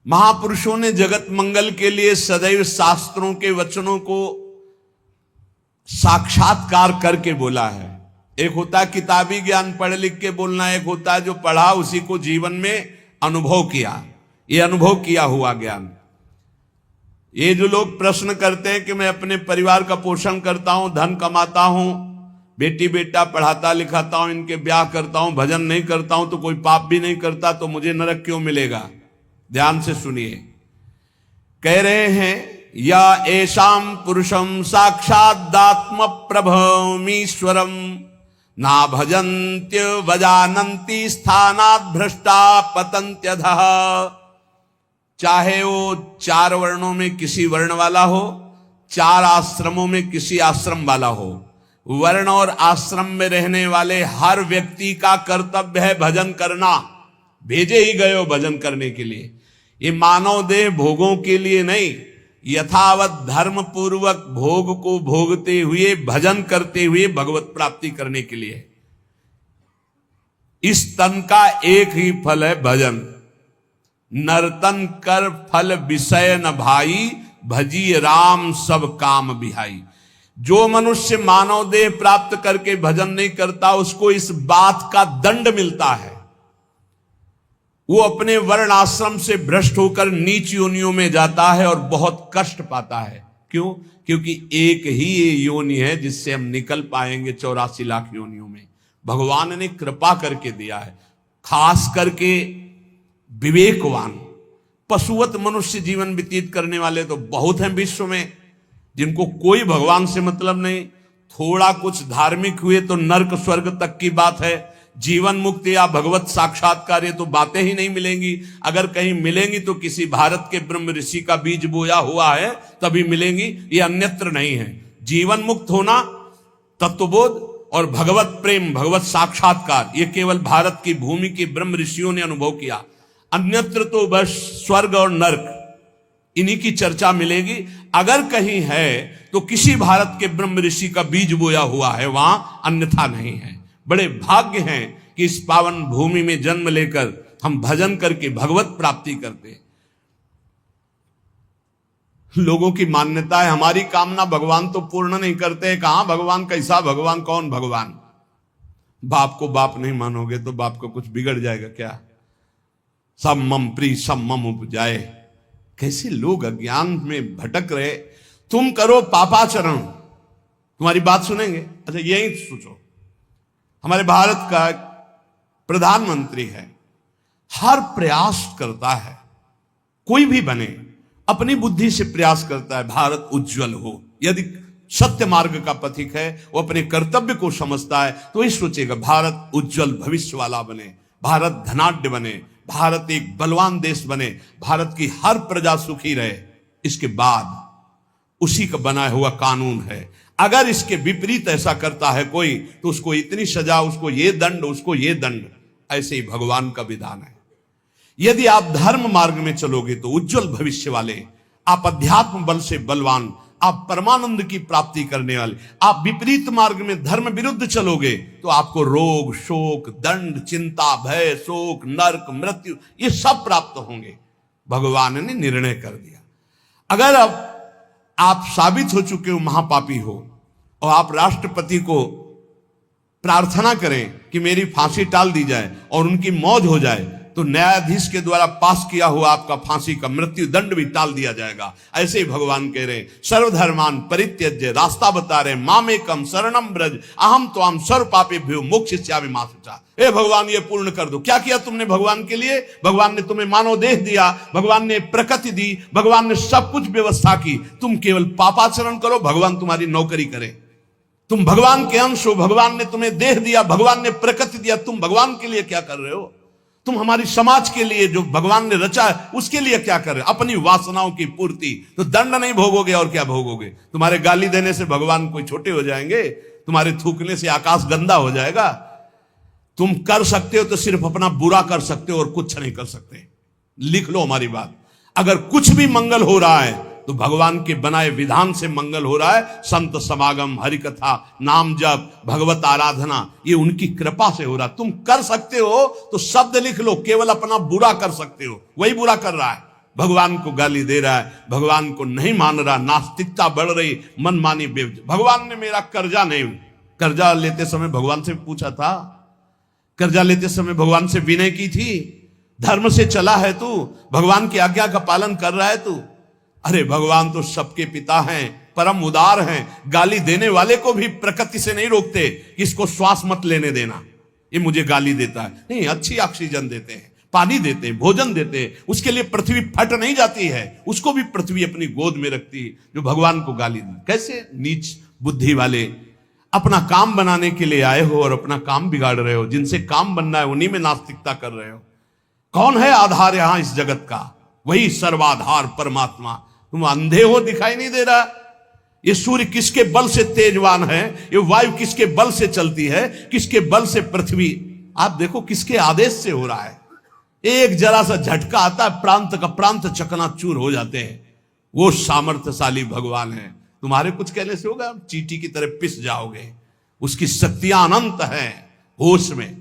महापुरुषों ने जगत मंगल के लिए सदैव शास्त्रों के वचनों को साक्षात्कार करके बोला है। एक होता है किताबी ज्ञान पढ़ लिख के बोलना, एक होता है जो पढ़ा उसी को जीवन में अनुभव किया। ये अनुभव किया हुआ ज्ञान। ये जो लोग प्रश्न करते हैं कि मैं अपने परिवार का पोषण करता हूं, धन कमाता हूं, बेटी बेटा पढ़ाता लिखाता हूं, इनके ब्याह करता हूं, भजन नहीं करता हूं, तो कोई पाप भी नहीं करता, तो मुझे नरक क्यों मिलेगा? ध्यान से सुनिए। कह रहे हैं या एषाम पुरुषम साक्षादात्म प्रभमीश्वरम ना भजन्त्य वजानन्ति स्थानात् भ्रष्टा पतन्त्यधः। चाहे वो 4 वर्णों में किसी वर्ण वाला हो, 4 आश्रमों में किसी आश्रम वाला हो, वर्ण और आश्रम में रहने वाले हर व्यक्ति का कर्तव्य है भजन करना। भेजे ही गए हो भजन करने के लिए। ये मानव देह भोगों के लिए नहीं, यथावत धर्म पूर्वक भोग को भोगते हुए भजन करते हुए भगवत प्राप्ति करने के लिए। इस तन का एक ही फल है भजन। नर्तन कर फल विषय न भाई, भजी राम सब काम बिहाई। जो मनुष्य मानव देह प्राप्त करके भजन नहीं करता, उसको इस बात का दंड मिलता है। वो अपने वर्ण आश्रम से भ्रष्ट होकर नीच योनियों में जाता है और बहुत कष्ट पाता है। क्यों? क्योंकि एक ही ये योनि है जिससे हम निकल पाएंगे 84 लाख योनियों में। भगवान ने कृपा करके दिया है। खास करके विवेकवान पशुवत मनुष्य जीवन व्यतीत करने वाले तो बहुत हैं विश्व में, जिनको कोई भगवान से मतलब नहीं। थोड़ा कुछ धार्मिक हुए तो नर्क स्वर्ग तक की बात है। जीवन मुक्ति या भगवत साक्षात्कार ये तो बातें ही नहीं मिलेंगी। अगर कहीं मिलेंगी तो किसी भारत के ब्रह्म ऋषि का बीज बोया हुआ है तभी मिलेंगी, ये अन्यत्र नहीं है। जीवन मुक्त होना, तत्वबोध और भगवत प्रेम, भगवत साक्षात्कार, ये केवल भारत की भूमि के ब्रह्म ऋषियों ने अनुभव किया। अन्यत्र तो बस स्वर्ग और नर्क, इन्हीं की चर्चा मिलेगी। अगर कहीं है तो किसी भारत के ब्रह्म ऋषि का बीज बोया हुआ है, वहां अन्यथा नहीं है। बड़े भाग्य हैं कि इस पावन भूमि में जन्म लेकर हम भजन करके भगवत प्राप्ति करते हैं। लोगों की मान्यता है हमारी कामना भगवान तो पूर्ण नहीं करते। कहां भगवान, कैसा भगवान, कौन भगवान? बाप को बाप नहीं मानोगे तो बाप को कुछ बिगड़ जाएगा क्या? सब मम प्री सब मम उपजाए। कैसे लोग अज्ञान में भटक रहे। तुम करो पापाचरण, तुम्हारी बात सुनेंगे। अच्छा यही सोचो, हमारे भारत का प्रधानमंत्री है, हर प्रयास करता है, कोई भी बने अपनी बुद्धि से प्रयास करता है भारत उज्जवल हो। यदि सत्य मार्ग का पथिक है, वो अपने कर्तव्य को समझता है तो ही सोचेगा भारत उज्जवल भविष्य वाला बने, भारत धनाढ्य बने, भारत एक बलवान देश बने, भारत की हर प्रजा सुखी रहे। इसके बाद उसी का बनाया हुआ कानून है। अगर इसके विपरीत ऐसा करता है कोई तो उसको इतनी सजा, उसको ये दंड, उसको ये दंड। ऐसे ही भगवान का विधान है। यदि आप धर्म मार्ग में चलोगे तो उज्जवल भविष्य वाले, आप अध्यात्म बल से बलवान, आप परमानंद की प्राप्ति करने वाले। आप विपरीत मार्ग में धर्म विरुद्ध चलोगे तो आपको रोग, शोक, दंड, चिंता, भय, शोक, नरक, मृत्यु ये सब प्राप्त होंगे। भगवान ने निर्णय कर दिया। अगर अब आप साबित हो चुके हो महापापी हो और आप राष्ट्रपति को प्रार्थना करें कि मेरी फांसी टाल दी जाए और उनकी मौत हो जाए, तो न्यायाधीश के द्वारा पास किया हुआ आपका फांसी का मृत्यु दंड भी टाल दिया जाएगा। ऐसे ही भगवान कह रहे सर्वधर्मान परित्यज्य, रास्ता बता रहे मामेकम शरणम ब्रज अहम त्वाम सर्व पापेभ्यो मोक्षयिष्यामि मा शुचा। हे भगवान ये पूर्ण कर दो। क्या किया तुमने भगवान के लिए? भगवान ने तुम्हें मानव देह दिया, भगवान ने प्रकृति दी, भगवान ने सब कुछ व्यवस्था की। तुम केवल पापाचरण करो, भगवान तुम्हारी नौकरी करे। तुम भगवान के अंश हो, भगवान ने तुम्हें देह दिया, भगवान ने प्रकृति दिया, तुम भगवान के लिए क्या कर रहे हो? तुम हमारी समाज के लिए जो भगवान ने रचा है उसके लिए क्या कर रहे हो? अपनी वासनाओं की पूर्ति। तो दंड नहीं भोगोगे और क्या भोगोगे? तुम्हारे गाली देने से भगवान कोई छोटे हो जाएंगे? तुम्हारे थूकने से आकाश गंदा हो जाएगा? तुम कर सकते हो तो सिर्फ अपना बुरा कर सकते हो और कुछ नहीं कर सकते। लिख लो हमारी बात। अगर कुछ भी मंगल हो रहा है तो भगवान के बनाए विधान से मंगल हो रहा है। संत समागम, हरि कथा, नाम जप, भगवत आराधना, ये उनकी कृपा से हो रहा। तुम कर सकते हो तो शब्द लिख लो, केवल अपना बुरा कर सकते हो, वही बुरा कर रहा है। भगवान को गाली दे रहा है, भगवान को नहीं मान रहा, नास्तिकता बढ़ रही, मनमानी भगवान ने मेरा कर्जा नहीं, कर्जा लेते समय भगवान से पूछा था, कर्जा लेते समय भगवान से विनय की थी, धर्म से चला है तू, भगवान की आज्ञा का पालन कर रहा है तू। अरे भगवान तो सबके पिता हैं, परम उदार हैं, गाली देने वाले को भी प्रकृति से नहीं रोकते कि इसको श्वास मत लेने देना, ये मुझे गाली देता है, नहीं, अच्छी ऑक्सीजन देते हैं, पानी देते हैं, भोजन देते हैं, उसके लिए पृथ्वी फट नहीं जाती है, उसको भी पृथ्वी अपनी गोद में रखती है, जो भगवान को गाली दे। कैसे नीच बुद्धि वाले अपना काम बनाने के लिए आए हो और अपना काम बिगाड़ रहे हो, जिनसे काम बनना है उन्हीं में नास्तिकता कर रहे हो। कौन है आधार यहां इस जगत का? वही सर्वाधार परमात्मा। तुम अंधे हो, दिखाई नहीं दे रहा? ये सूर्य किसके बल से तेजवान है, ये वायु किसके बल से चलती है, किसके बल से पृथ्वी, आप देखो किसके आदेश से हो रहा है। एक जरा सा झटका आता है, प्रांत का प्रांत चकनाचूर हो जाते हैं। वो सामर्थ्यशाली भगवान है, तुम्हारे कुछ कहने से होगा, चींटी की तरह पिस जाओगे। उसकी शक्तियां अनंत हैं। होश में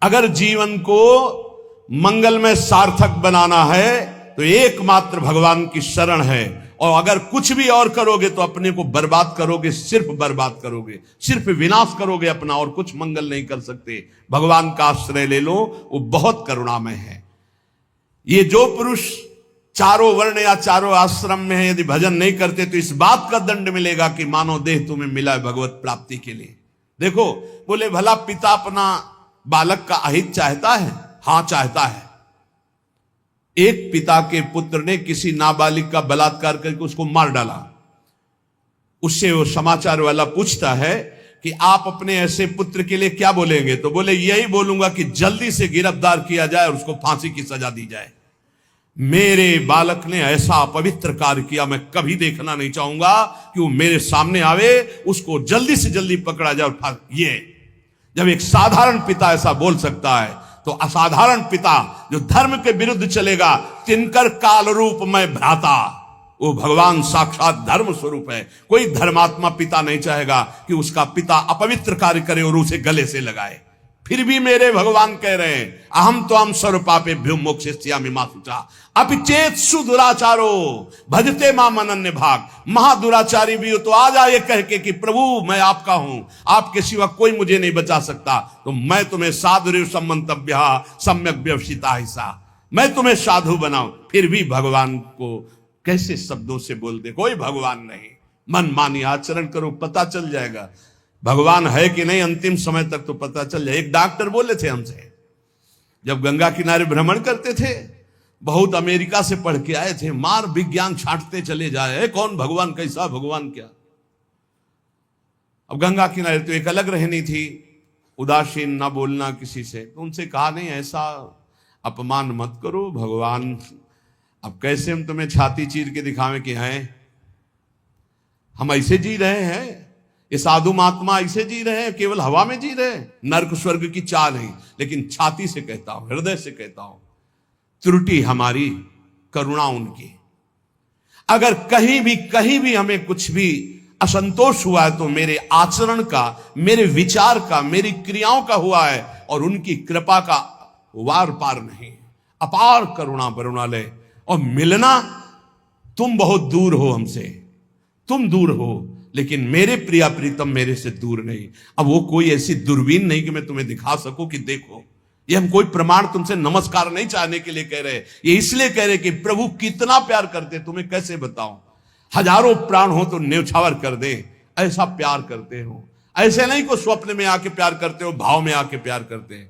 अगर जीवन को मंगलमय सार्थक बनाना है तो एकमात्र भगवान की शरण है, और अगर कुछ भी और करोगे तो अपने को बर्बाद करोगे, सिर्फ बर्बाद करोगे, सिर्फ विनाश करोगे अपना, और कुछ मंगल नहीं कर सकते। भगवान का आश्रय ले लो, वो बहुत करुणामय है। ये जो पुरुष चारों वर्ण या चारों आश्रम में है, यदि भजन नहीं करते तो इस बात का दंड मिलेगा कि मानव देह तुम्हें मिला है भगवत प्राप्ति के लिए। देखो, बोले भला पिता अपना बालक का अहित चाहता है? हां, चाहता है। एक पिता के पुत्र ने किसी नाबालिग का बलात्कार करके उसको मार डाला। उससे वो समाचार वाला पूछता है कि आप अपने ऐसे पुत्र के लिए क्या बोलेंगे? तो बोले, यही बोलूंगा कि जल्दी से गिरफ्तार किया जाए और उसको फांसी की सजा दी जाए। मेरे बालक ने ऐसा अपवित्र कार्य किया, मैं कभी देखना नहीं चाहूंगा कि वो मेरे सामने आवे, उसको जल्दी से जल्दी पकड़ा जाए और ये जब एक साधारण पिता ऐसा बोल सकता है तो असाधारण पिता जो धर्म के विरुद्ध चलेगा, तिनकर काल रूप में भ्राता, वो भगवान साक्षात धर्म स्वरूप है। कोई धर्मात्मा पिता नहीं चाहेगा कि उसका पिता अपवित्र कार्य करे और उसे गले से लगाए। फिर भी मेरे भगवान कह रहे हैं, अहम तो हम सर्व पापेभ्यो मोक्षयिष्यामि मा शुचा अपिचेत सुदुराचारो भजते माम अनन्य भाग। महादुराचारी भी हो तो आ जाए कह के कि प्रभु मैं आपका हूं, आपके सिवा कोई मुझे नहीं बचा सकता, तो मैं तुम्हें साधु सम्मंतव्य सम्यक व्यवसिता हिस्सा, मैं तुम्हें साधु बनाऊं। फिर भी भगवान को कैसे शब्दों से बोल दे, कोई भगवान नहीं। मन मानी आचरण करो, पता चल जाएगा भगवान है कि नहीं, अंतिम समय तक तो पता चल जाए। एक डॉक्टर बोले थे हमसे, जब गंगा किनारे भ्रमण करते थे, बहुत अमेरिका से पढ़ के आए थे, मार विज्ञान छांटते चले जाए, कौन भगवान, कैसा भगवान, क्या। अब गंगा किनारे तो एक अलग रहनी थी, उदासीन, ना बोलना किसी से। तो उनसे कहा, नहीं ऐसा अपमान मत करो, भगवान अब कैसे हम तुम्हें छाती चीर के दिखावें कि हैं, हम ऐसे जी रहे हैं, ये साधु महात्मा ऐसे जी रहे हैं, केवल हवा में जी रहे हैं, नर्क स्वर्ग की चाह नहीं। लेकिन छाती से कहता हूं, हृदय से कहता हूं, त्रुटि हमारी, करुणा उनकी। अगर कहीं भी हमें कुछ भी असंतोष हुआ है तो मेरे आचरण का, मेरे विचार का, मेरी क्रियाओं का हुआ है, और उनकी कृपा का वार पार नहीं। अपार करुणा करुणालय। और मिलना, तुम बहुत दूर हो हमसे, तुम दूर हो, लेकिन मेरे प्रिया प्रीतम मेरे से दूर नहीं। अब वो कोई ऐसी दूरबीन नहीं कि मैं तुम्हें दिखा सकूं कि देखो। ये हम कोई प्रमाण तुमसे नमस्कार नहीं चाहने के लिए कह रहे, ये इसलिए कह रहे कि प्रभु कितना प्यार करते, तुम्हें कैसे बताऊं। हजारों प्राण हो तो न्यौछावर कर दे, ऐसा प्यार करते हो। ऐसे नहीं को स्वप्न में आके प्यार करते हो, भाव में आके प्यार करते हैं।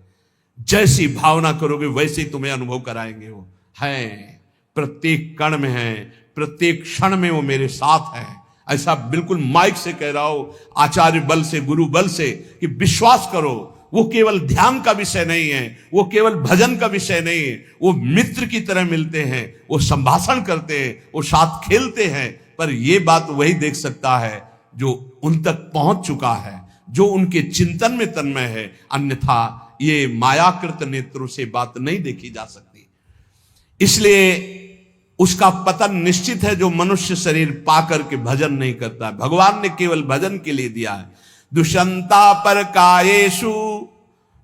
जैसी भावना करोगे वैसे ही तुम्हें अनुभव कराएंगे। वो है, प्रत्येक कण में है, प्रत्येक क्षण में वो मेरे साथ है। ऐसा बिल्कुल माइक से कह रहा हो, आचार्य बल से, गुरु बल से, कि विश्वास करो, वो केवल ध्यान का विषय नहीं है, वो केवल भजन का विषय नहीं है, वो मित्र की तरह मिलते हैं, वो संभाषण करते हैं, वो साथ खेलते हैं। पर ये बात वही देख सकता है जो उन तक पहुंच चुका है, जो उनके चिंतन में तन्मय है। अन्यथा ये मायाकृत नेत्रों से बात नहीं देखी जा सकती। इसलिए उसका पतन निश्चित है जो मनुष्य शरीर पाकर के भजन नहीं करता है। भगवान ने केवल भजन के लिए दिया है। दुष्यंता पर कायेषु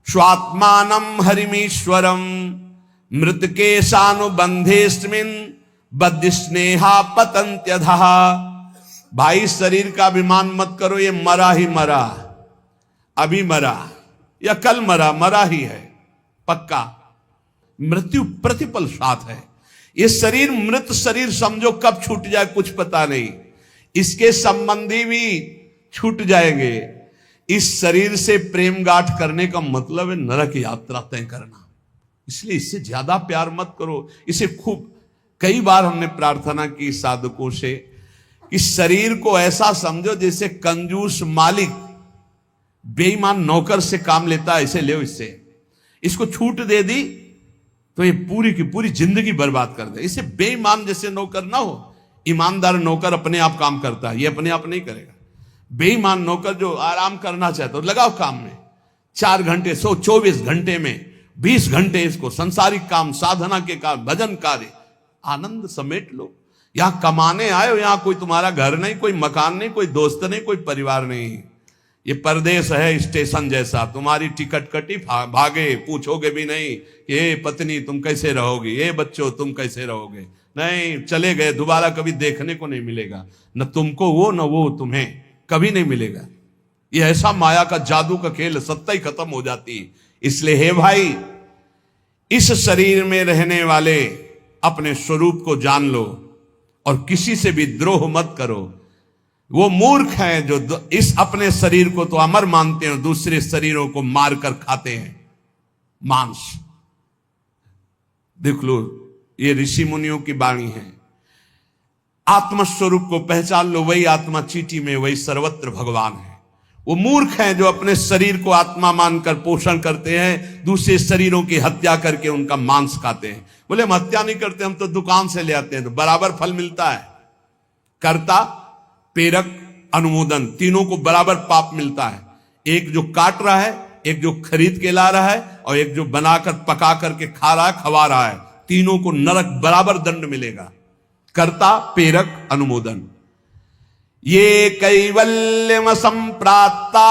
स्वात्मानम हरिमीश्वरम मृत के शानुबंधेस्मिन बद्ध स्नेहा पतंत्यधः। भाई शरीर का अभिमान मत करो, ये मरा ही मरा, अभी मरा या कल मरा, मरा ही है पक्का। मृत्यु प्रतिपल साथ है। ये शरीर मृत शरीर समझो, कब छूट जाए कुछ पता नहीं। इसके संबंधी भी छूट जाएंगे। इस शरीर से प्रेम गांठ करने का मतलब है नरक यात्रा तय करना। इसलिए इससे ज्यादा प्यार मत करो। इसे खूब कई बार हमने प्रार्थना की साधकों से, इस शरीर को ऐसा समझो जैसे कंजूस मालिक बेईमान नौकर से काम लेता है, ऐसे ले इससे। इसको छूट दे दी तो ये पूरी की पूरी जिंदगी बर्बाद कर दे। इसे बेईमान जैसे नौकर ना हो। ईमानदार नौकर अपने आप काम करता है, ये अपने आप नहीं करेगा। बेईमान नौकर जो आराम करना चाहता है, लगाओ काम में 4 घंटे, 124 घंटे में 20 घंटे इसको संसारिक काम, साधना के काम, भजन कार्य, आनंद समेट लो। यहां कमाने आए हो, यहां कोई तुम्हारा घर नहीं, कोई मकान नहीं, कोई दोस्त नहीं, कोई परिवार नहीं। ये परदेश है स्टेशन जैसा। तुम्हारी टिकट कटी, भागे, पूछोगे भी नहीं कि ये पत्नी तुम कैसे रहोगी, ये बच्चों तुम कैसे रहोगे। नहीं, चले गए, दोबारा कभी देखने को नहीं मिलेगा। न तुमको वो, न वो तुम्हें, कभी नहीं मिलेगा। ये ऐसा माया का जादू का खेल, सत्ता ही खत्म हो जाती है। इसलिए हे भाई, इस शरीर में रहने वाले अपने स्वरूप को जान लो और किसी से भी द्रोह मत करो। वो मूर्ख हैं जो इस अपने शरीर को तो अमर मानते हैं, दूसरे शरीरों को मारकर खाते हैं मांस। देख लो, ये ऋषि मुनियों की वाणी है। आत्मस्वरूप को पहचान लो, वही आत्मा चीटी में, वही सर्वत्र भगवान है। वो मूर्ख हैं जो अपने शरीर को आत्मा मानकर पोषण करते हैं, दूसरे शरीरों की हत्या करके उनका मांस खाते हैं। बोले हम हत्या नहीं करते, हम तो दुकान से ले आते हैं, तो बराबर फल मिलता है। कर्ता, प्रेरक, अनुमोदन, तीनों को बराबर पाप मिलता है। एक जो काट रहा है, एक जो खरीद के ला रहा है, और एक जो बनाकर पका करके खा रहा है, खवा रहा है। तीनों को नरक बराबर दंड मिलेगा। कर्ता, प्रेरक, अनुमोदन। ये कैवल्यम संप्राप्ता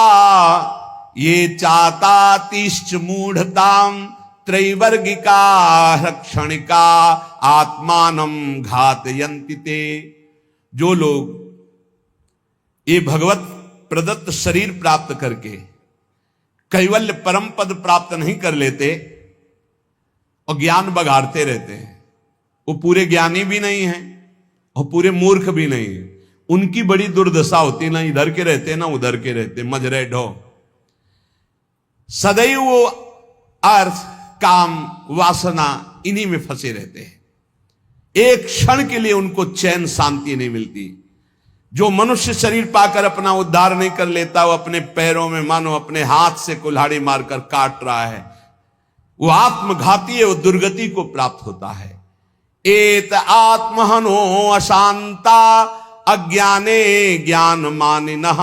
ये चातातिश्च मूढ़ताम त्रैवर्गिका क्षणिका आत्मानम घातयन्ति ते। जो लोग ये भगवत प्रदत्त शरीर प्राप्त करके कैवल्य परम पद प्राप्त नहीं कर लेते और ज्ञान बघाड़ते रहते हैं, वो पूरे ज्ञानी भी नहीं है और पूरे मूर्ख भी नहीं है। उनकी बड़ी दुर्दशा होती, ना इधर के रहते ना उधर के रहते, मजरे ढो। सदैव वो अर्थ, काम, वासना इन्हीं में फंसे रहते हैं। एक क्षण के लिए उनको चैन शांति नहीं मिलती। जो मनुष्य शरीर पाकर अपना उद्धार नहीं कर लेता, वो अपने पैरों में मानो अपने हाथ से कुल्हाड़ी मारकर काट रहा है, वो आत्मघाती है, वो दुर्गति को प्राप्त होता है। एत आत्महनो अशांता अज्ञाने ज्ञान मानिनः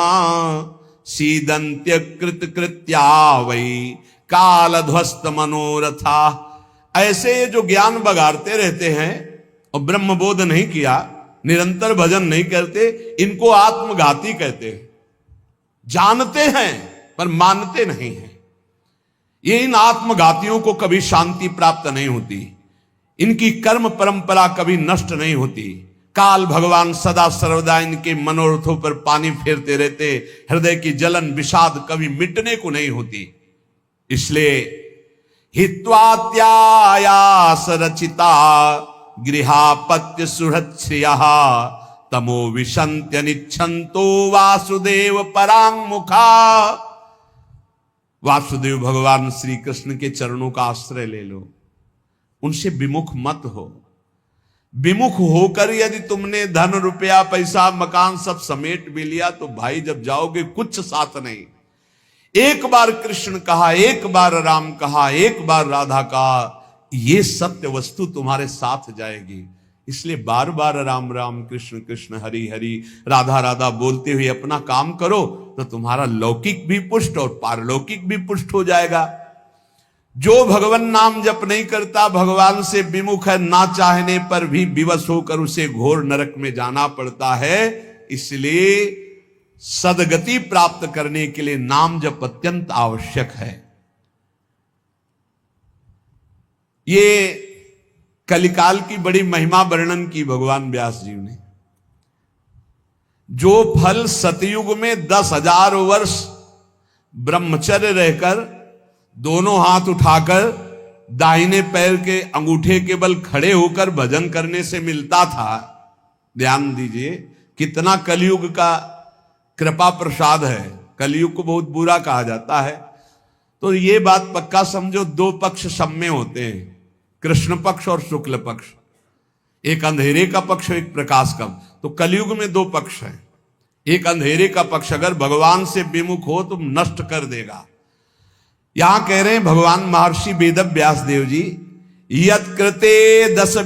सीदंत्य कृत कृत्या वही काल ध्वस्त मनोरथा। ऐसे जो ज्ञान बगाड़ते रहते हैं और ब्रह्म बोध नहीं किया, निरंतर भजन नहीं करते, इनको आत्मघाती कहते हैं। जानते हैं पर मानते नहीं हैं। ये इन आत्मघातियों को कभी शांति प्राप्त नहीं होती, इनकी कर्म परंपरा कभी नष्ट नहीं होती। काल भगवान सदा सर्वदा इनके मनोरथों पर पानी फेरते रहते, हृदय की जलन विषाद कभी मिटने को नहीं होती। इसलिए हित्वात्यायास रचिता गृहापत्य सुहृच्छ्रियः तमो विशन्त्य निच्छन्तो वासुदेव परांगमुखा। वासुदेव भगवान श्री कृष्ण के चरणों का आश्रय ले लो, उनसे विमुख मत हो। विमुख होकर यदि तुमने धन रुपया पैसा मकान सब समेट भी लिया तो भाई जब जाओगे कुछ साथ नहीं। एक बार कृष्ण कहा, एक बार राम कहा, एक बार राधा कहा, ये सत्य वस्तु तुम्हारे साथ जाएगी। इसलिए बार बार राम राम कृष्ण कृष्ण हरि हरि राधा राधा बोलते हुए अपना काम करो तो तुम्हारा लौकिक भी पुष्ट और पारलौकिक भी पुष्ट हो जाएगा। जो भगवान नाम जप नहीं करता, भगवान से विमुख है, ना चाहने पर भी विवश होकर उसे घोर नरक में जाना पड़ता है। इसलिए सदगति प्राप्त करने के लिए नाम जप अत्यंत आवश्यक है। ये कलिकाल की बड़ी महिमा वर्णन की भगवान व्यास जी ने। जो फल सतयुग में 10,000 वर्ष ब्रह्मचर्य रहकर दोनों हाथ उठाकर दाहिने पैर के अंगूठे के बल खड़े होकर भजन करने से मिलता था, ध्यान दीजिए कितना कलयुग का कृपा प्रसाद है। कलयुग को बहुत बुरा कहा जाता है, तो ये बात पक्का समझो, दो पक्ष सब में होते हैं, कृष्ण पक्ष और शुक्ल पक्ष, एक अंधेरे का पक्ष एक प्रकाश का। तो कलयुग में दो पक्ष हैं। एक अंधेरे का पक्ष अगर भगवान से विमुख हो तो नष्ट कर देगा। यहां कह रहे हैं भगवान महर्षि वेद व्यास देव जी, यत्कृते 10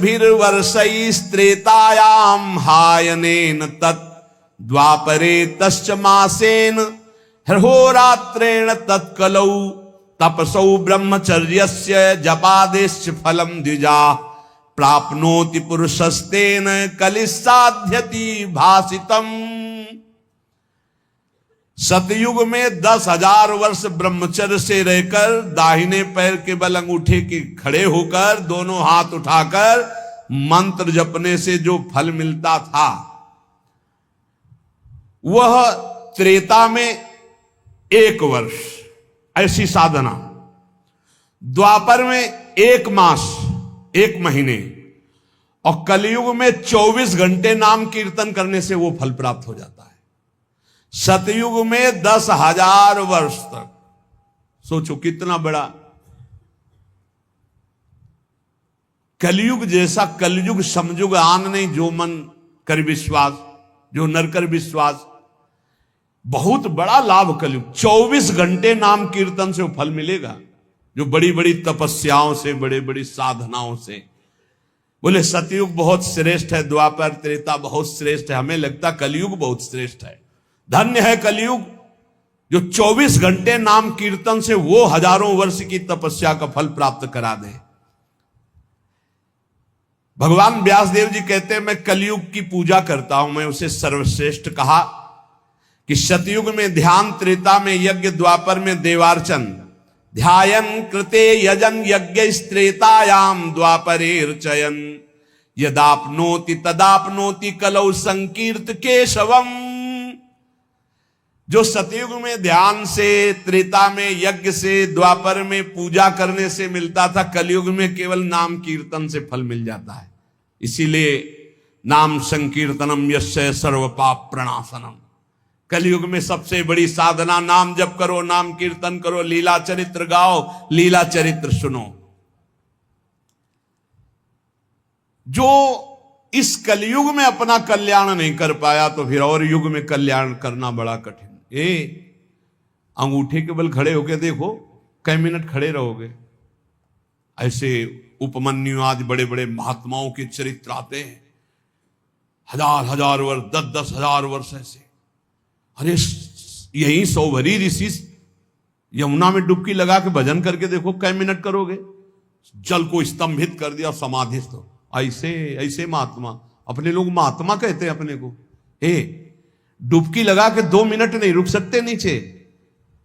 त्रेतायाम हायनेन तत् द्वापरे तश्च मासेन हरहोरात्रेण तत्कलौ तपसौ ब्रह्मचर्यस्य जपादेश्च फलम द्विजा प्राप्नोति पुरुषस्तेन कलिसाध्यति भासितम। सतयुग में 10,000 वर्ष ब्रह्मचर्य से रहकर दाहिने पैर के बल अंगूठे के खड़े होकर दोनों हाथ उठाकर मंत्र जपने से जो फल मिलता था, वह त्रेता में 1 वर्ष ऐसी साधना, द्वापर में 1 मास 1 महीने, और कलयुग में 24 घंटे नाम कीर्तन करने से वो फल प्राप्त हो जाता है। सतयुग में 10,000 वर्ष तक, सोचो कितना बड़ा। कलयुग जैसा कलयुग समयुग आन नहीं, जो मन कर विश्वास, जो नर कर विश्वास, बहुत बड़ा लाभ कलयुग। 24 घंटे नाम कीर्तन से वो फल मिलेगा, जो बड़ी बड़ी तपस्याओं से, बड़े बड़ी साधनाओं से। बोले सतयुग बहुत श्रेष्ठ है, द्वापर त्रेता बहुत श्रेष्ठ है, हमें लगता कलयुग बहुत श्रेष्ठ है। धन्य है कलयुग जो 24 घंटे नाम कीर्तन से वो हजारों वर्ष की तपस्या का फल प्राप्त करा दे। भगवान व्यासदेव जी कहते हैं, मैं कलयुग की पूजा करता हूं, मैं उसे सर्वश्रेष्ठ कहा कि सतयुग में ध्यान, त्रेता में यज्ञ, द्वापर में देवार्चन, ध्यायन कृते यजन यज्ञ त्रेतायाम द्वापरेर्चयन यदाप्नोति तदाप्नोति कलौ संकीर्त केशवम। जो सतयुग में ध्यान से, त्रेता में यज्ञ से, द्वापर में पूजा करने से मिलता था, कलयुग में केवल नाम कीर्तन से फल मिल जाता है। इसीलिए नाम संकीर्तनम यस्य सर्व पाप प्रणाशनम। कलयुग में सबसे बड़ी साधना नाम जप करो, नाम कीर्तन करो, लीला चरित्र गाओ, लीला चरित्र सुनो। जो इस कलयुग में अपना कल्याण नहीं कर पाया तो फिर और युग में कल्याण करना बड़ा कठिन। अंगूठे के बल खड़े होके देखो, कई मिनट खड़े रहोगे। ऐसे उपमन्यु आज बड़े बड़े महात्माओं के चरित्र आते हैं, 1000 वर्ष, 10,000 वर्ष ऐसे। अरे यही सौभरी ऋषि यमुना में डुबकी लगा के भजन करके देखो, कई मिनट करोगे। जल को स्तंभित कर दिया, समाधिस्थ। ऐसे ऐसे महात्मा, अपने लोग महात्मा कहते हैं अपने को। डुबकी लगा के 2 मिनट नहीं रुक सकते नीचे,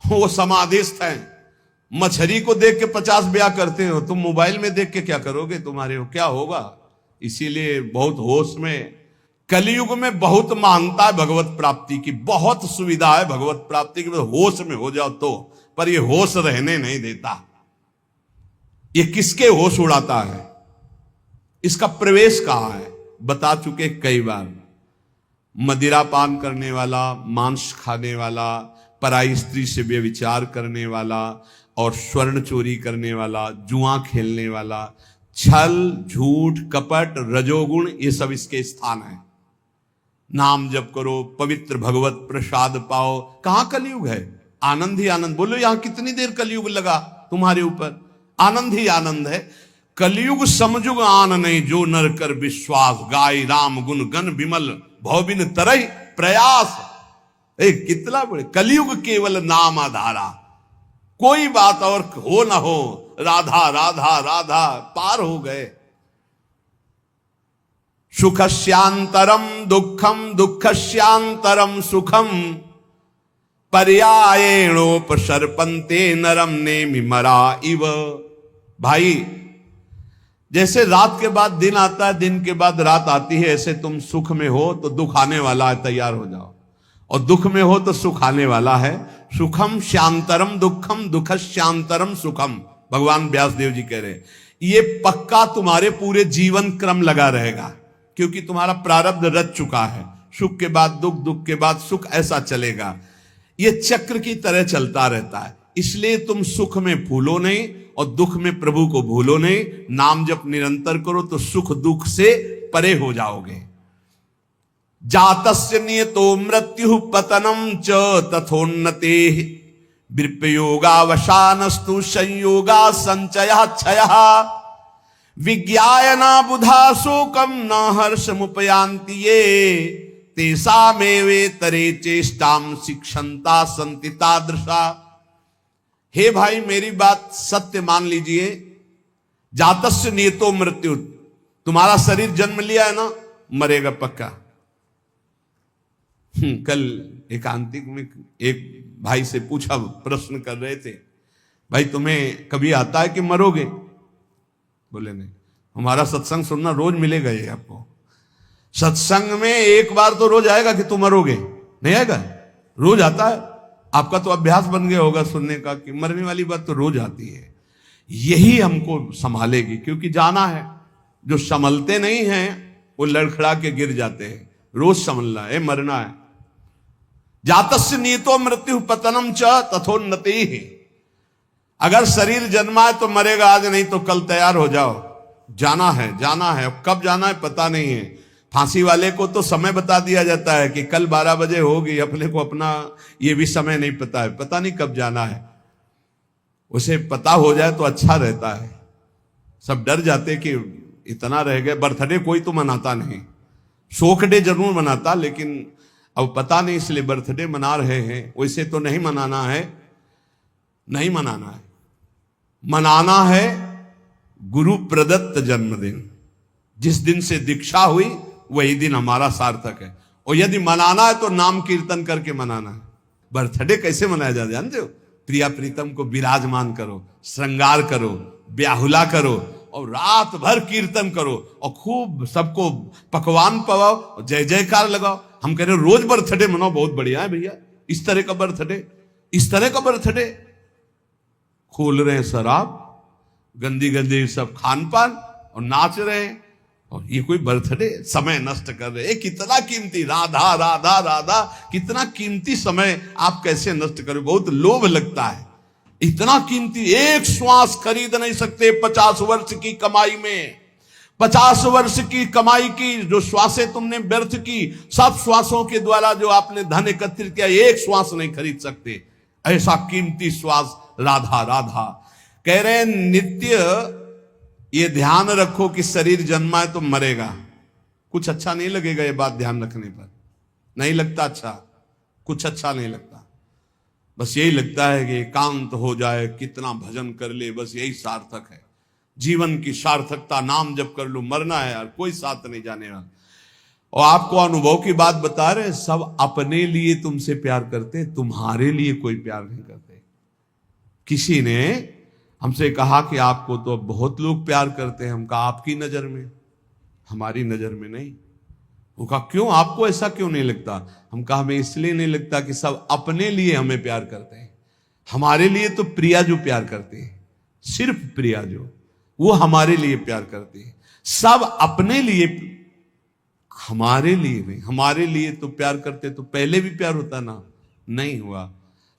वो समाधिस्थ हैं। मछली को देख के 50 ब्याह करते हो, तुम मोबाइल में देख के क्या करोगे, तुम्हारे क्या होगा। इसीलिए बहुत होश में। कलयुग में बहुत महानता है भगवत प्राप्ति की, बहुत सुविधा है भगवत प्राप्ति की, होश में हो जाओ तो। पर ये होश रहने नहीं देता। ये किसके होश उड़ाता है, इसका प्रवेश कहां है, बता चुके कई बार। मदिरा पान करने वाला, मांस खाने वाला, पराई स्त्री से व्यभिचार करने वाला, और स्वर्ण चोरी करने वाला, जुआ खेलने वाला, छल झूठ कपट रजोगुण, ये सब इसके स्थान है। नाम जप करो, पवित्र भगवत प्रसाद पाओ। कहां कलयुग है, आनंद ही आनंद। बोलो यहां कितनी देर कलयुग लगा तुम्हारे ऊपर, आनंद ही आनंद है। कलयुग समजुग आन नहीं, जो नर कर विश्वास, गाय राम गुण गण विमल भौबिन तरह प्रयास। कितना बड़े कलयुग केवल नाम आधारा, कोई बात और हो ना हो, राधा राधा राधा पार हो गए। सुखस्यांतरम दुखम दुखस्यांतरम सुखम पर्यायेणोपसर्पन्ते नरम नेमि मरा इव। भाई जैसे रात के बाद दिन आता है, दिन के बाद रात आती है, ऐसे तुम सुख में हो तो दुख आने वाला है, तैयार हो जाओ। और दुख में हो तो सुख आने वाला है। सुखम शांतरम दुखम, दुख शांतरम सुखम, भगवान व्यासदेव जी कह रहे। ये पक्का तुम्हारे पूरे जीवन क्रम लगा रहेगा, क्योंकि तुम्हारा प्रारब्ध रच चुका है। सुख के बाद दुख, दुख के बाद सुख, ऐसा चलेगा। ये चक्र की तरह चलता रहता है। इसलिए तुम सुख में भूलो नहीं और दुख में प्रभु को भूलो नहीं। नाम जप निरंतर करो तो सुख दुख से परे हो जाओगे। जातस्य नियतो मृत्यु पतनम च तथोन्नते विप्रयोगावसानस्तु संयोगा संचयः क्षयः विज्ञायना बुधा शोकम न हर्षमुपयान्ति ये तेषामेवेतरे चेष्टाम शिक्षन्ता सन्ति तादृशा। हे भाई, मेरी बात सत्य मान लीजिए। जातस्य नियतो मृत्यु, तुम्हारा शरीर जन्म लिया है ना, मरेगा पक्का। कल एकांतिक में एक भाई से पूछा, प्रश्न कर रहे थे, भाई तुम्हें कभी आता है कि मरोगे? बोले नहीं। हमारा सत्संग सुनना रोज मिलेगा ये आपको। सत्संग में एक बार तो रोज आएगा कि तुम मरोगे, नहीं आएगा? रोज आता है। आपका तो अभ्यास बन गया होगा सुनने का कि मरने वाली बात तो रोज आती है। यही हमको संभालेगी, क्योंकि जाना है। जो संभलते नहीं हैं वो लड़खड़ा के गिर जाते हैं। रोज संभलना है, मरना है। जातस्य नियतो मृत्यु पतनम च तथोन्नति। अगर शरीर जन्मा है तो मरेगा आज, नहीं तो कल तैयार हो जाओ। जाना है, जाना है। कब जाना है पता नहीं है। फांसी वाले को तो समय बता दिया जाता है कि कल 12 बजे होगी, अपने को अपना ये भी समय नहीं पता है, पता नहीं कब जाना है। उसे पता हो जाए तो अच्छा रहता है। सब डर जाते कि इतना रह गए। बर्थडे कोई तो मनाता नहीं, शोक डे जरूर मनाता, लेकिन अब पता नहीं इसलिए बर्थडे मना रहे हैं। वैसे तो नहीं मनाना है, नहीं मनाना है। मनाना है गुरु प्रदत्त जन्मदिन। जिस दिन से दीक्षा हुई वही दिन हमारा सार्थक है। और यदि मनाना है तो नाम कीर्तन करके मनाना है। बर्थडे कैसे मनाया जाता है जानते हो? प्रिया प्रीतम को विराजमान करो, श्रृंगार करो, ब्याहुला करो और रात भर कीर्तन करो और खूब सबको पकवान पवाओ और जय जयकार लगाओ। हम कह रहे रोज बर्थडे मनाओ, बहुत बढ़िया है भैया। इस तरह का बर्थडे, इस तरह का बर्थडे। खोल रहे हैं शराब, गंदी गंदी सब खान पान और नाच रहे हैं, और ये कोई बर्थडे? समय नष्ट कर रहे हैं। कितना कीमती, राधा राधा राधा, कितना कीमती समय आप कैसे नष्ट करो? बहुत लोभ लगता है। इतना कीमती, एक श्वास खरीद नहीं सकते 50 वर्ष की कमाई में। 50 वर्ष की कमाई की जो श्वासें तुमने व्यर्थ की, सब श्वासों के द्वारा जो आपने धन एकत्रित किया, एक श्वास नहीं खरीद सकते। ऐसा कीमती श्वास राधा राधा। कह रहे हैं नित्य ये ध्यान रखो कि शरीर जन्मा है तो मरेगा। कुछ अच्छा नहीं लगेगा ये बात ध्यान रखने पर, नहीं लगता अच्छा, कुछ अच्छा नहीं लगता। बस यही लगता है कि एकांत हो जाए, कितना भजन कर ले, बस यही सार्थक है। जीवन की सार्थकता नाम जप कर लो। मरना है यार, कोई साथ नहीं जाने वाला। और आपको अनुभव की बात बता रहे, सब अपने लिए तुमसे प्यार करते, तुम्हारे लिए कोई प्यार नहीं करते। किसी ने हमसे कहा कि आपको तो बहुत लोग प्यार करते हैं। हम कहा आपकी नजर में, हमारी नजर में नहीं। वो कहा क्यों, आपको ऐसा क्यों नहीं लगता? हम कहा हमें इसलिए नहीं लगता कि सब अपने लिए हमें प्यार करते हैं। हमारे लिए तो प्रिया जो प्यार करते हैं, सिर्फ प्रिया जो, वो हमारे लिए प्यार करती है। सब अपने लिए, हमारे लिए नहीं। हमारे लिए तो प्यार करते तो पहले भी प्यार होता ना, नहीं हुआ।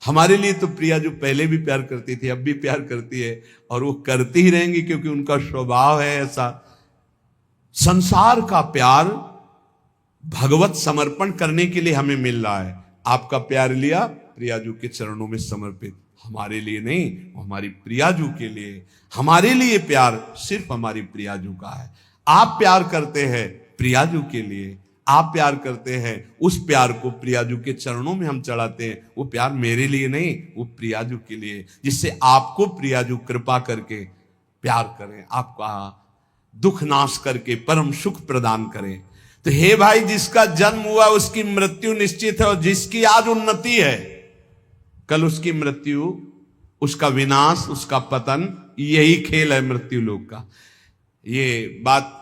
हमारे लिए तो प्रिया जो पहले भी प्यार करती थी, अब भी प्यार करती है, और वो करती ही रहेंगी क्योंकि उनका स्वभाव है ऐसा। संसार का प्यार भगवत समर्पण करने के लिए हमें मिल रहा है। आपका प्यार लिया प्रियाजू के चरणों में समर्पित, हमारे लिए नहीं, हमारी प्रियाजू के लिए। हमारे लिए प्यार सिर्फ हमारी प्रियाजू का है। आप प्यार करते हैं प्रियाजू के लिए, आप प्यार करते हैं, उस प्यार को प्रियाजू के चरणों में हम चढ़ाते हैं। वो प्यार मेरे लिए नहीं, वो प्रियाजू के लिए, जिससे आपको प्रियाजू कृपा करके प्यार करें, आपका दुख नाश करके परम सुख प्रदान करें। तो हे भाई, जिसका जन्म हुआ उसकी मृत्यु निश्चित है, और जिसकी आज उन्नति है कल उसकी मृत्यु, उसका विनाश, उसका पतन। यही खेल है मृत्यु लोक का। ये बात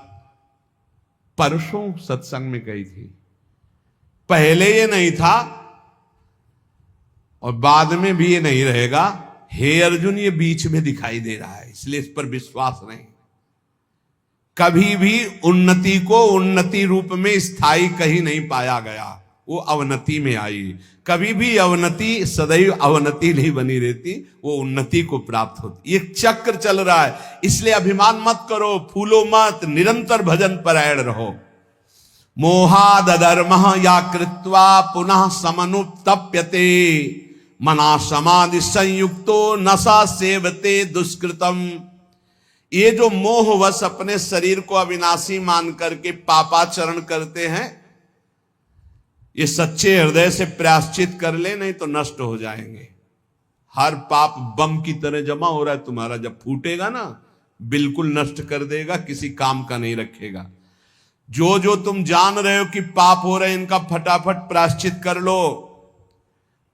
परसों सत्संग में कही थी। पहले ये नहीं था और बाद में भी ये नहीं रहेगा। हे अर्जुन, ये बीच में दिखाई दे रहा है, इसलिए इस पर विश्वास नहीं। कभी भी उन्नति को उन्नति रूप में स्थायी कहीं नहीं पाया गया, वो अवनति में आई। कभी भी अवनति सदैव अवनति नहीं बनी रहती, वो उन्नति को प्राप्त होती। एक चक्र चल रहा है, इसलिए अभिमान मत करो, फूलो मत, निरंतर भजन परायण रहो। मोहाद अधर्म या कृत्वा पुनः समनुतप्यते मना समाधि संयुक्तो नशा सेवते दुष्कृतम। ये जो मोहवश अपने शरीर को अविनाशी मान करके पापाचरण करते हैं, ये सच्चे हृदय से प्रायश्चित कर ले, नहीं तो नष्ट हो जाएंगे। हर पाप बम की तरह जमा हो रहा है तुम्हारा, जब फूटेगा ना बिल्कुल नष्ट कर देगा, किसी काम का नहीं रखेगा। जो जो तुम जान रहे हो कि पाप हो रहे हैं, इनका फटाफट प्रायश्चित कर लो।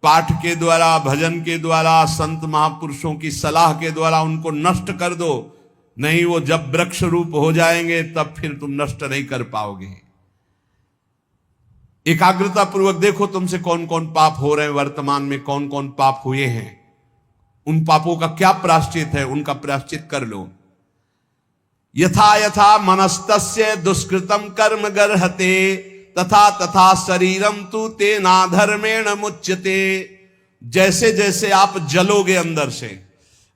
पाठ के द्वारा, भजन के द्वारा, संत महापुरुषों की सलाह के द्वारा उनको नष्ट कर दो। नहीं, वो जब वृक्ष रूप हो जाएंगे तब फिर तुम नष्ट नहीं कर पाओगे। एकाग्रता पूर्वक देखो तुमसे कौन कौन पाप हो रहे हैं, वर्तमान में कौन कौन पाप हुए हैं, उन पापों का क्या प्रायश्चित है, उनका प्रायश्चित कर लो। यथा यथा मनस्तस्य दुष्कृतम कर्म गर्हते तथा तथा शरीरम तु तेना धर्मेण मुच्यते। जैसे जैसे आप जलोगे अंदर से,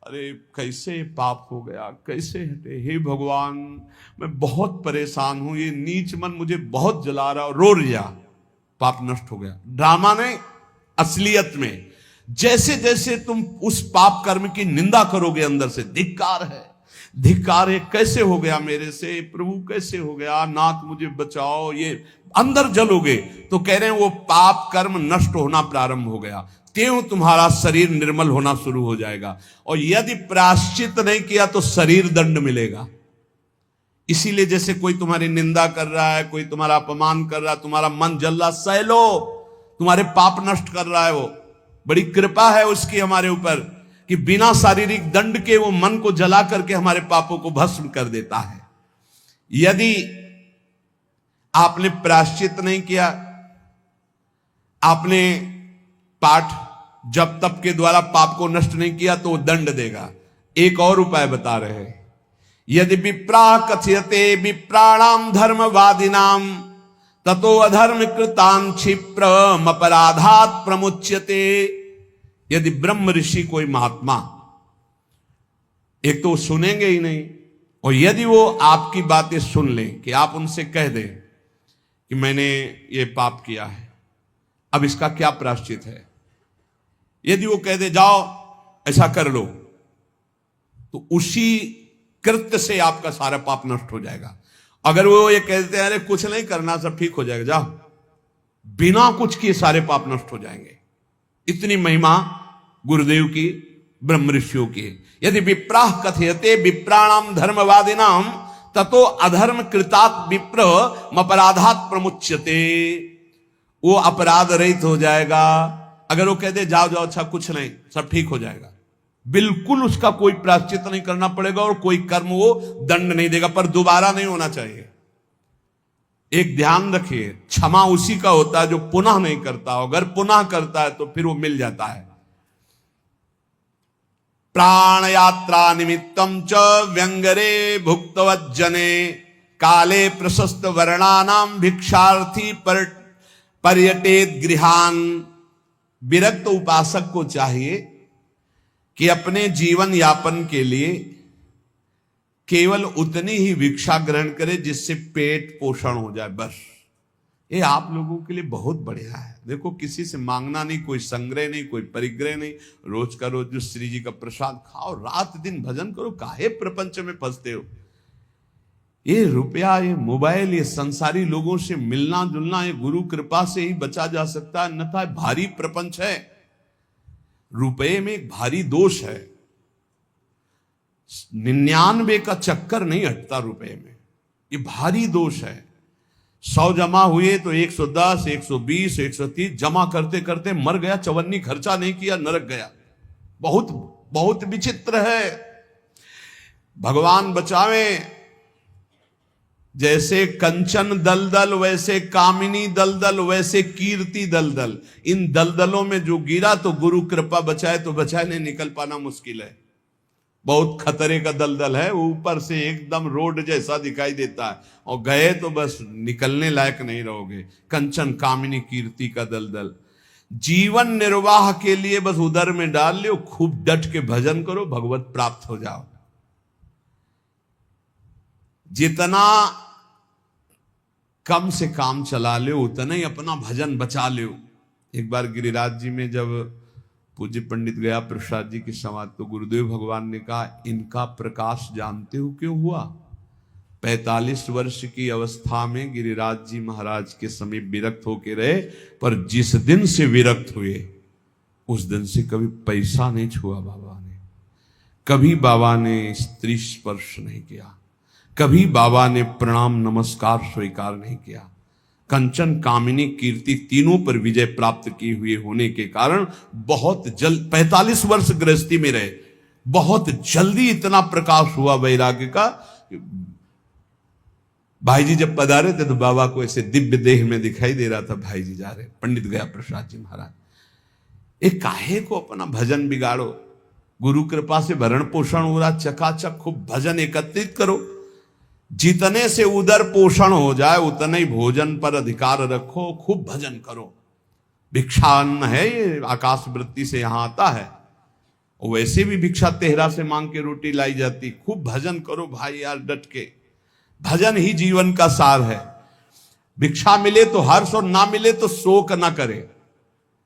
अरे कैसे पाप हो गया, कैसे हटे, हे भगवान मैं बहुत परेशान हूं, ये नीच मन मुझे बहुत जला रहा, रो लिया, पाप नष्ट हो गया। ड्रामा नहीं, असलियत में जैसे जैसे तुम उस पाप कर्म की निंदा करोगे, अंदर से धिक्कार है, धिक्कार है, कैसे हो गया मेरे से, प्रभु कैसे हो गया, नाथ मुझे बचाओ, ये अंदर जलोगे तो कह रहे हैं वो पाप कर्म नष्ट होना प्रारंभ हो गया। त्यों तुम्हारा शरीर निर्मल होना शुरू हो जाएगा। और यदि प्रायश्चित नहीं किया तो शरीर दंड मिलेगा। इसीलिए जैसे कोई तुम्हारी निंदा कर रहा है, कोई तुम्हारा अपमान कर रहा है, तुम्हारा मन जल रहा, सह लो, तुम्हारे पाप नष्ट कर रहा है वो। बड़ी कृपा है उसकी हमारे ऊपर कि बिना शारीरिक दंड के वो मन को जला करके हमारे पापों को भस्म कर देता है। यदि आपने प्रायश्चित नहीं किया, आपने पाठ जप तप के द्वारा पाप को नष्ट नहीं किया, तो वो दंड देगा। एक और उपाय बता रहे हैं, यदि विप्रा कथयते विप्राणाम धर्मवादिनाम ततो अधर्म कृतान क्षिप्रम अपराधात प्रमुच्यते। यदि ब्रह्म ऋषि कोई महात्मा, एक तो सुनेंगे ही नहीं, और यदि वो आपकी बातें सुन लें कि आप उनसे कह दें कि मैंने ये पाप किया है, अब इसका क्या प्रायश्चित है, यदि वो कह दे जाओ ऐसा कर लो, तो उसी कृत्य से आपका सारा पाप नष्ट हो जाएगा। अगर वो ये कहते हैं अरे कुछ नहीं करना, सब ठीक हो जाएगा, जाओ, बिना कुछ किए सारे पाप नष्ट हो जाएंगे। इतनी महिमा गुरुदेव की, ब्रह्म ऋषियों की। यदि विप्राह कथयते विप्राणाम धर्मवादिनाम ततो अधर्म कृतात विप्र अपराधात प्रमुच्यते। वो अपराध रहित हो जाएगा। अगर वो कह दे जाओ जाओ, अच्छा कुछ नहीं, सब ठीक हो जाएगा, बिल्कुल उसका कोई प्रायश्चित नहीं करना पड़ेगा और कोई कर्म वो दंड नहीं देगा, पर दोबारा नहीं होना चाहिए। एक ध्यान रखिए, क्षमा उसी का होता है जो पुनः नहीं करता। अगर पुनः करता है तो फिर वो मिल जाता है। प्राण यात्रा निमित्तम च व्यंगरे भुक्तवज्जने काले प्रशस्त वर्णानाम भिक्षार्थी पर्यटेत गृहान। विरक्त उपासक को चाहिए कि अपने जीवन यापन के लिए केवल उतनी ही भिक्षा ग्रहण करे जिससे पेट पोषण हो जाए, बस। ये आप लोगों के लिए बहुत बढ़िया है। देखो, किसी से मांगना नहीं, कोई संग्रह नहीं, कोई परिग्रह नहीं, रोज का रोज जो श्री जी का प्रसाद खाओ, रात दिन भजन करो, काहे प्रपंच में फंसते हो। ये रुपया, ये मोबाइल, ये संसारी लोगों से मिलना जुलना, ये गुरु कृपा से ही बचा जा सकता है, अन्यथा भारी प्रपंच है। रुपये में एक भारी दोष है, 99 का चक्कर नहीं हटता रुपये में, ये भारी दोष है। 100 जमा हुए तो 110, 120, 130 जमा करते करते मर गया, चवन्नी खर्चा नहीं किया, नरक गया। बहुत बहुत विचित्र है। भगवान बचावे। जैसे कंचन दलदल, वैसे कामिनी दलदल, वैसे कीर्ति दलदल। इन दलदलों में जो गिरा तो गुरु कृपा बचाए तो बचाए, नहीं निकल पाना मुश्किल है। बहुत खतरे का दलदल है, ऊपर से एकदम रोड जैसा दिखाई देता है और गए तो बस निकलने लायक नहीं रहोगे। कंचन कामिनी कीर्ति का दलदल। जीवन निर्वाह के लिए बस उदर में डाल लो, खूब डट के भजन करो, भगवत प्राप्त हो जाओ। जितना कम से काम चला लो उतना ही अपना भजन बचा लो। एक बार गिरिराज जी में जब पूज्य पंडित गया प्रसाद जी की समाधि, तो गुरुदेव भगवान ने कहा, इनका प्रकाश जानते हो क्यों हुआ? 45 वर्ष की अवस्था में गिरिराज जी महाराज के समीप विरक्त होके रहे, पर जिस दिन से विरक्त हुए उस दिन से कभी पैसा नहीं छुआ बाबा ने, कभी बाबा ने स्त्री स्पर्श नहीं किया, कभी बाबा ने प्रणाम नमस्कार स्वीकार नहीं किया। कंचन कामिनी कीर्ति तीनों पर विजय प्राप्त की हुए होने के कारण बहुत जल्द 45 वर्ष गृहस्थी में रहे, बहुत जल्दी इतना प्रकाश हुआ वैराग्य का। भाई जी जब पधारे थे तो बाबा को ऐसे दिव्य देह में दिखाई दे रहा था, भाई जी जा रहे, पंडित गया प्रसाद जी महाराज। एक काहे को अपना भजन बिगाड़ो, गुरु कृपा से भरण पोषण हो रहा, चकाचक खूब भजन एकत्रित करो। जितने से उदर पोषण हो जाए उतने ही भोजन पर अधिकार रखो, खूब भजन करो। भिक्षान्न है ये, आकाश वृत्ति से यहां आता है, वैसे भी भिक्षा तेहरा से मांग के रोटी लाई जाती। खूब भजन करो भाई यार, डट के। भजन ही जीवन का सार है। भिक्षा मिले तो हर्ष और ना मिले तो शोक ना करे।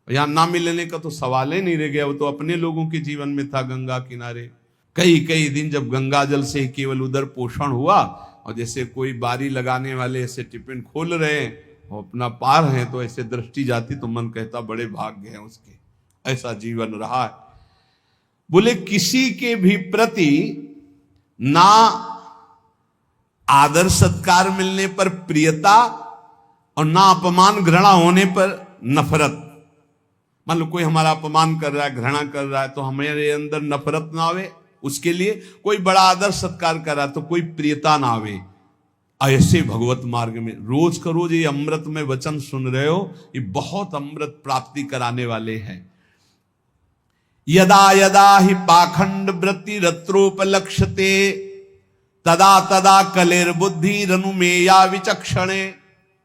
यहां ना मिलने का तो सवाल ही नहीं रह गया, वो तो अपने लोगों के जीवन में था। गंगा किनारे कई दिन जब गंगा जल से केवल उदर पोषण हुआ, और जैसे कोई बारी लगाने वाले ऐसे टिफिन खोल रहे हैं और अपना पार हैं, तो ऐसे दृष्टि जाती तो मन कहता बड़े भाग्य हैं उसके, ऐसा जीवन रहा है। बोले किसी के भी प्रति ना आदर सत्कार मिलने पर प्रियता और ना अपमान घृणा होने पर नफरत। मान लो कोई हमारा अपमान कर रहा है, घृणा कर रहा है, तो हमारे अंदर नफरत ना आवे उसके लिए। कोई बड़ा आदर सत्कार कर रहा है तो कोई प्रियता ना आवे। ऐसे भगवत मार्ग में रोज का रोज ये अमृत में वचन सुन रहे हो, ये बहुत अमृत प्राप्ति कराने वाले हैं। यदा यदा ही पाखंड वृत्ति रत्रोपलक्ष्यते तदा तदा कलेर बुद्धि रनुमेया विचक्षणे।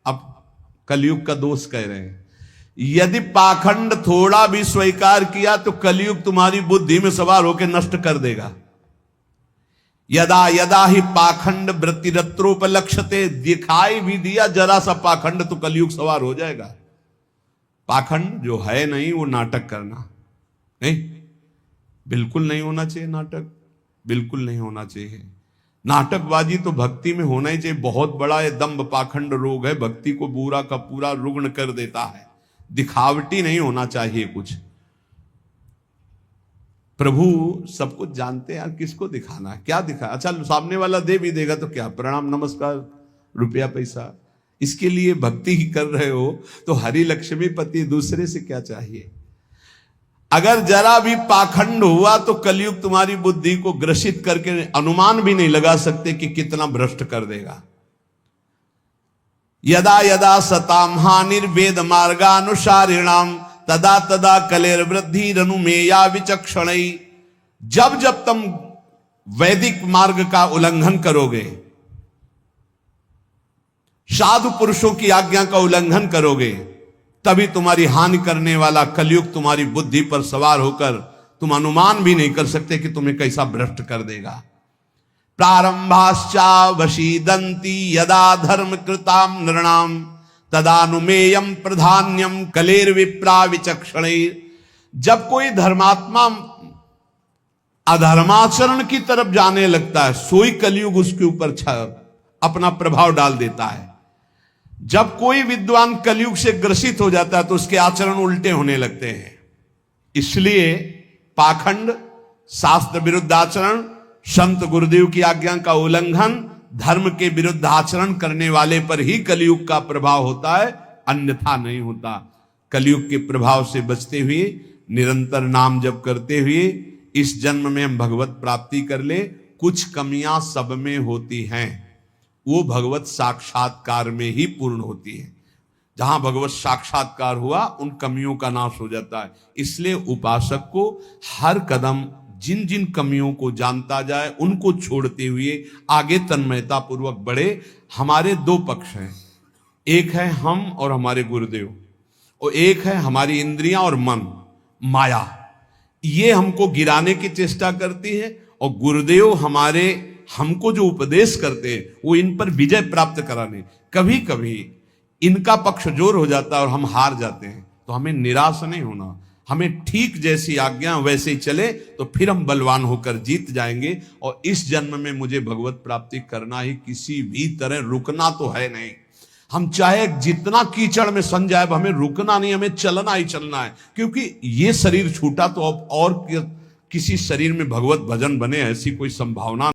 अब कलयुग का दोष कह रहे हैं, यदि पाखंड थोड़ा भी स्वीकार किया तो कलयुग तुम्हारी बुद्धि में सवार होकर नष्ट कर देगा। यदा यदा ही पाखंड वृत्ति रत्रोपलक्ष्यते, दिखाई भी दिया जरा सा पाखंड तो कलयुग सवार हो जाएगा। पाखंड जो है नहीं वो नाटक करना नहीं, बिल्कुल नहीं होना चाहिए। नाटक बिल्कुल नहीं होना चाहिए। नाटकबाजी तो भक्ति में होना ही चाहिए। बहुत बड़ा ये दंभ पाखंड रोग है, भक्ति को पूरा का पूरा रुग्ण कर देता है। दिखावटी नहीं होना चाहिए कुछ। प्रभु सब कुछ जानते हैं यार, किसको दिखाना है, क्या दिखा। अच्छा सामने वाला दे भी देगा तो क्या, प्रणाम नमस्कार रुपया पैसा, इसके लिए भक्ति ही कर रहे हो तो हरि लक्ष्मी पति, दूसरे से क्या चाहिए। अगर जरा भी पाखंड हुआ तो कलयुग तुम्हारी बुद्धि को ग्रसित करके अनुमान भी नहीं लगा सकते कि कितना भ्रष्ट कर देगा। यदा यदा सताम हानिर्वेद मार्गानुसारिणाम तदा तदा कलेर वृद्धि रनुमेया विचक्षणई। जब जब तुम वैदिक मार्ग का उल्लंघन करोगे, साधु पुरुषों की आज्ञा का उल्लंघन करोगे, तभी तुम्हारी हानि करने वाला कलयुग तुम्हारी बुद्धि पर सवार होकर तुम अनुमान भी नहीं कर सकते कि तुम्हें कैसा भ्रष्ट कर देगा। प्रारंभाश्चा वशीदंती यदा धर्म कृताम नृणाम तदानुमेयम प्रधान्यम कलेर विप्रा विचक्षणैर। जब कोई धर्मात्मा अधर्माचरण की तरफ जाने लगता है, सोई कलयुग उसके ऊपर अपना प्रभाव डाल देता है। जब कोई विद्वान कलयुग से ग्रसित हो जाता है तो उसके आचरण उल्टे होने लगते हैं। इसलिए पाखंड, शास्त्र विरुद्ध आचरण, संत गुरुदेव की आज्ञा का उल्लंघन, धर्म के विरुद्ध आचरण करने वाले पर ही कलयुग का प्रभाव होता है, अन्यथा नहीं होता। कलयुग के प्रभाव से बचते हुए निरंतर नाम जप करते हुए इस जन्म में हम भगवत प्राप्ति कर ले। कुछ कमियां सब में होती हैं, वो भगवत साक्षात्कार में ही पूर्ण होती है। जहां भगवत साक्षात्कार हुआ उन कमियों का नाश हो जाता है। इसलिए उपासक को हर कदम जिन जिन कमियों को जानता जाए उनको छोड़ते हुए आगे तन्मयता पूर्वक बढ़े। हमारे दो पक्ष हैं, एक है हम और हमारे गुरुदेव, और एक है हमारी इंद्रियां और मन, माया। ये हमको गिराने की चेष्टा करती है, और गुरुदेव हमको जो उपदेश करते हैं वो इन पर विजय प्राप्त कराने। कभी कभी इनका पक्ष जोर हो जाता है और हम हार जाते हैं, तो हमें निराश नहीं होना। हमें ठीक जैसी आज्ञा वैसे ही चले तो फिर हम बलवान होकर जीत जाएंगे। और इस जन्म में मुझे भगवत प्राप्ति करना ही, किसी भी तरह रुकना तो है नहीं। हम चाहे जितना कीचड़ में सन जाए, हमें रुकना नहीं, हमें चलना ही चलना है। क्योंकि ये शरीर छूटा तो अब और किसी शरीर में भगवत भजन बने ऐसी कोई संभावना